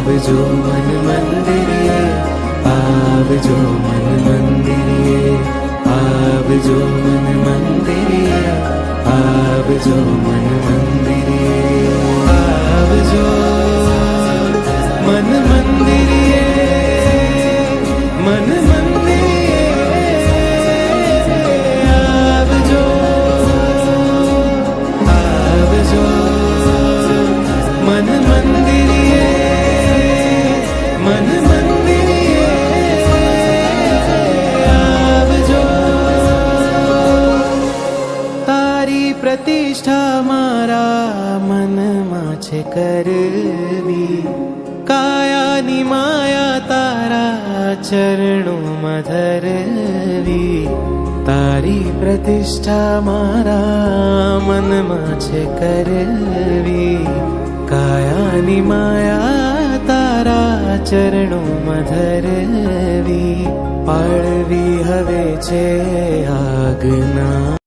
आवजो मन मंदिरे, आवजो मन मंदिरे, आवजो मन मंदिरे, आवजो मन मंदिरे, आवजो मन मंदिरे, मन मंदिरे, आवजो, आवजो मन मंदिरे, मन मंदिरे, आवजो। तारी प्रतिष्ठा मारा मनमा छे करवी, कायानी माया तारा चरणों धरवी। तारी प्रतिष्ठा मारा मनमा छे करवी, कायानी माया तारा चरणों धरवी। पाळवी हवे छे आज्ञा।